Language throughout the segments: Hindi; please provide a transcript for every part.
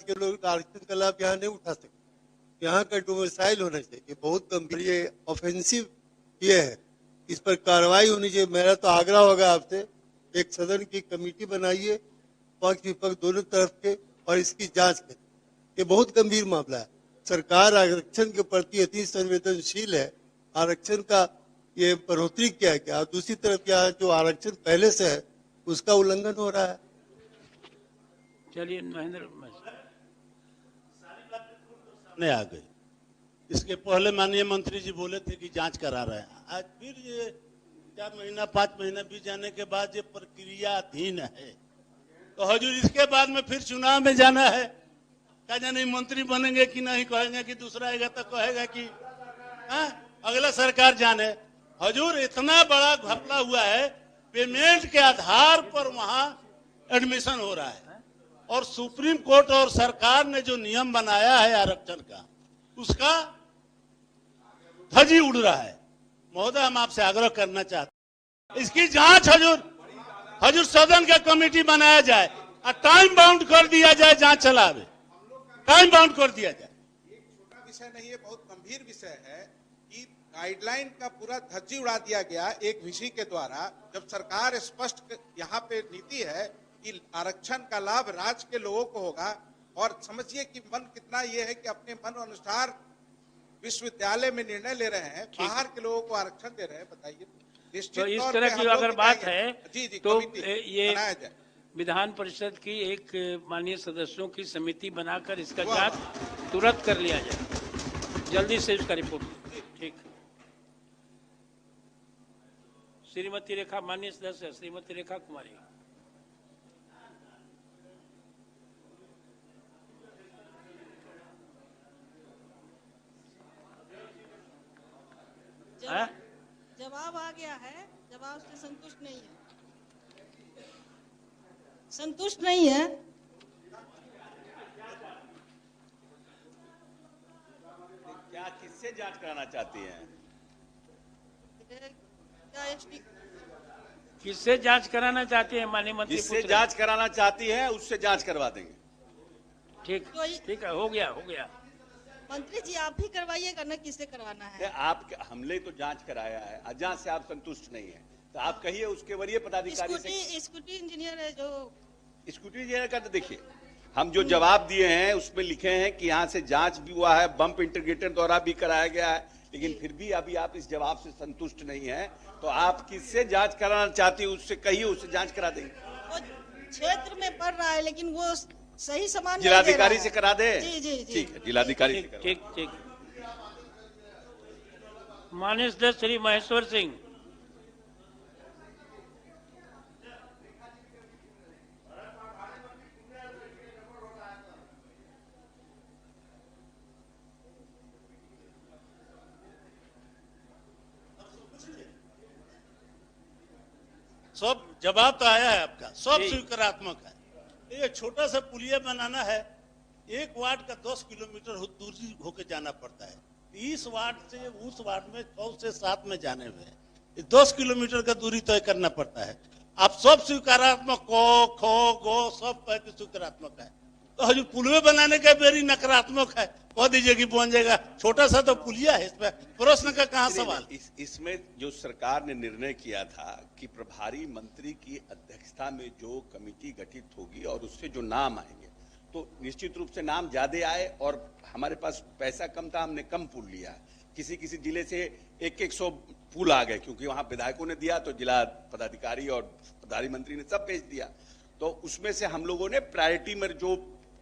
समाज के लोग आरक्षण का लाभ यहाँ नहीं उठा सकते। यहाँ का डोमिसाइल होना चाहिए। बहुत गंभीर ये ऑफेंसिव ये है, इस पर कार्रवाई होनी चाहिए। मेरा तो आग्रह होगा आपसे, एक सदन की कमेटी बनाइए, पक्ष विपक्ष दोनों तरफ के, और इसकी जांच करें। ये बहुत गंभीर मामला है। सरकार आरक्षण के प्रति अति संवेदनशील है। आरक्षण का ये बढ़ोतरी क्या है क्या, दूसरी तरफ क्या है, जो आरक्षण पहले से है उसका उल्लंघन हो रहा है। चलिए महेंद्र नहीं आ गई। इसके पहले माननीय मंत्री जी बोले थे कि जांच करा रहे हैं। आज फिर ये 4 महीना 5 महीना बीत जाने के बाद ये प्रक्रियाधीन है, तो हजूर इसके बाद में फिर चुनाव में जाना है। क्या जाने मंत्री बनेंगे कि नहीं, कहेंगे कि दूसरा आएगा तो कहेगा कि अगला सरकार जाने। हजूर इतना बड़ा घपला हुआ है, पेमेंट के आधार पर वहां एडमिशन हो रहा है, और सुप्रीम कोर्ट और सरकार ने जो नियम बनाया है आरक्षण का, उसका धजी उड़ रहा है। महोदय, हम आपसे आग्रह करना चाहते हैं, इसकी जांच हजूर सदन का कमेटी बनाया जाए और टाइम बाउंड कर दिया जाए, जांच चलावे, टाइम बाउंड कर दिया जाए। ये छोटा विषय नहीं है, बहुत गंभीर विषय है कि गाइडलाइन का पूरा धज्जी उड़ा दिया गया एक विषय के द्वारा। जब सरकार स्पष्ट यहाँ पे नीति है कि आरक्षण का लाभ राज्य के लोगों को होगा, और समझिए कि मन कितना ये है कि अपने मन अनुसार विश्वविद्यालय में निर्णय ले रहे हैं, बाहर के लोगों को आरक्षण दे रहे हैं। बताइए, तो इस तरह की अगर बात है जी तो ये विधान परिषद की एक माननीय सदस्यों की समिति बनाकर इसका जांच तुरंत कर लिया जाए, जल्दी से इसका रिपोर्ट। ठीक। श्रीमती रेखा, माननीय सदस्य श्रीमती रेखा कुमारी। जवाब आ गया है, जवाब से संतुष्ट नहीं है, संतुष्ट नहीं है। क्या किससे जांच कराना चाहती हैं? किससे जांच कराना चाहती है माननीय मंत्री? जिससे जांच कराना चाहती है उससे जांच करवा देंगे। ठीक, ठीक है, हो गया। मंत्री जी आप भी करवाइएगा ना, किससे करवाना है? आप हमने तो जांच कराया है, जहां से आप संतुष्ट नहीं है तो आप कहिए उसके वरीय पदाधिकारी से। स्कूटी इंजीनियर है जो स्कूटी इंजीनियर का, तो देखिए हम जो जवाब दिए हैं उसमें लिखे हैं कि यहाँ से जांच भी हुआ है, बम्प इंटीग्रेटर द्वारा भी कराया गया है, लेकिन फिर भी अभी आप इस जवाब से संतुष्ट नहीं है, तो आप किससे जांच कराना चाहती है उससे कहिए, उससे जांच करा देंगे। वो क्षेत्र में पड़ रहा है लेकिन वो सही सामान जिलाधिकारी से करा दे। जी। ठीक है, जिलाधिकारी से। ठीक। माननीय सदस्य श्री महेश्वर सिंह। सब जवाब तो आया है आपका, सब स्वीकारात्मक है। ये छोटा सा पुलिया बनाना है, एक वार्ड का 10 किलोमीटर दूरी होकर जाना पड़ता है। इस वार्ड से उस वार्ड में 100 से 7 में जाने में 10 किलोमीटर का दूरी तय करना पड़ता है। आप सब स्वीकारात्मक, खो गो सब कह के स्वीकारात्मक है, तो हजू पुलवे बनाने का बेरी नकारात्मक है, कह दीजिए कि बन जाएगा। छोटा सा तो पुलिया है, इसमें प्रश्न का कहाँ सवाल। इसमें जो सरकार ने निर्णय किया था कि प्रभारी मंत्री की अध्यक्षता में जो कमेटी गठित होगी और उससे जो नाम आएंगे, तो निश्चित रूप से नाम ज्यादा आए, और हमारे पास पैसा कम था, हमने कम पुल लिया। किसी जिले से 100 पुल आ गए, क्योंकि वहां विधायकों ने दिया तो जिला पदाधिकारी और प्रभारी मंत्री ने सब भेज दिया। तो उसमें से हम लोगों ने प्रायोरिटी में जो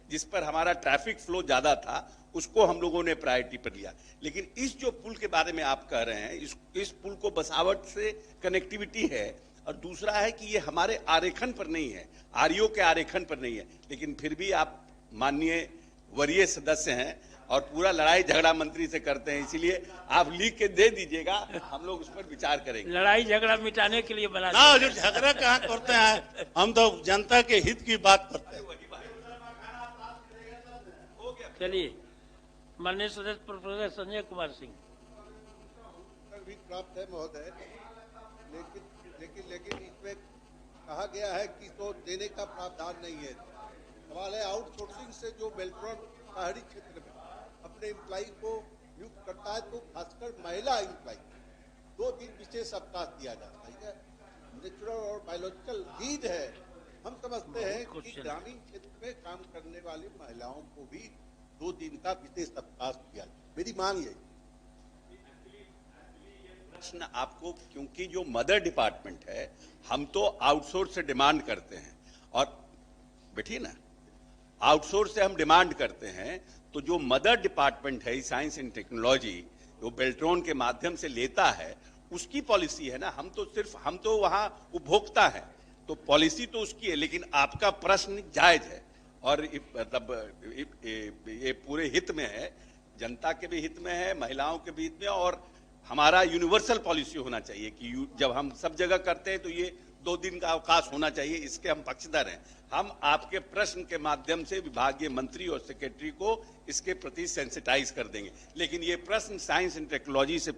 जिस पर हमारा ट्रैफिक फ्लो ज्यादा था उसको हम लोगों ने प्रायोरिटी पर लिया। लेकिन इस जो पुल के बारे में आप कह रहे हैं, इस पुल को बसावट से कनेक्टिविटी है, और दूसरा है कि ये हमारे आरेखन पर नहीं है, आरईओ के आरेखन पर नहीं है। लेकिन फिर भी आप माननीय वरीय सदस्य हैं और पूरा लड़ाई झगड़ा मंत्री से करते हैं, इसीलिए आप लिख के दे दीजिएगा, हम लोग उस पर विचार करेंगे। लड़ाई झगड़ा मिटाने के लिए बना ना, जो झगड़ा कहाँ करते हैं, हम तो जनता के हित की बात करते हैं। चलिए माननीय सदस्य प्रोफेसर संजय कुमार सिंह। भी प्राप्त है महोदय, लेकिन इसमें कहा गया है कि तो देने का प्रावधान नहीं है, सवाल है आउटसोर्सिंग से जो बेल्ट्रॉन शहरी क्षेत्र में अपने एम्प्लॉय को नियुक्त करता है तो खासकर महिला एम्प्लॉय 2 दिन विशेष अवकाश दिया जाता है। नेचुरल और बायोलॉजिकल नीड है। हम समझते हैं कि ग्रामीण क्षेत्र में काम करने वाली महिलाओं को भी 2 दिन का विशेष अवकाश दिया जाए। मेरी मांग यही। प्रश्न आपको, क्योंकि जो मदर डिपार्टमेंट है हम तो आउटसोर्स से डिमांड करते हैं, और बैठिए ना, आउटसोर्स से हम डिमांड करते हैं, तो जो मदर डिपार्टमेंट है साइंस एंड टेक्नोलॉजी जो बेल्ट्रॉन के माध्यम से लेता है उसकी पॉलिसी है ना। हम तो वहां उपभोक्ता है, तो पॉलिसी तो उसकी है। लेकिन आपका प्रश्न जायज है और मतलब ये पूरे हित में है, जनता के भी हित में है, महिलाओं के भी हित में, और हमारा यूनिवर्सल पॉलिसी होना चाहिए कि जब हम सब जगह करते हैं तो ये 2 दिन का अवकाश होना चाहिए। इसके हम पक्षधर हैं। हम आपके प्रश्न के माध्यम से विभागीय मंत्री और सेक्रेटरी को इसके प्रति सेंसिटाइज कर देंगे। लेकिन ये प्रश्न साइंस एंड टेक्नोलॉजी से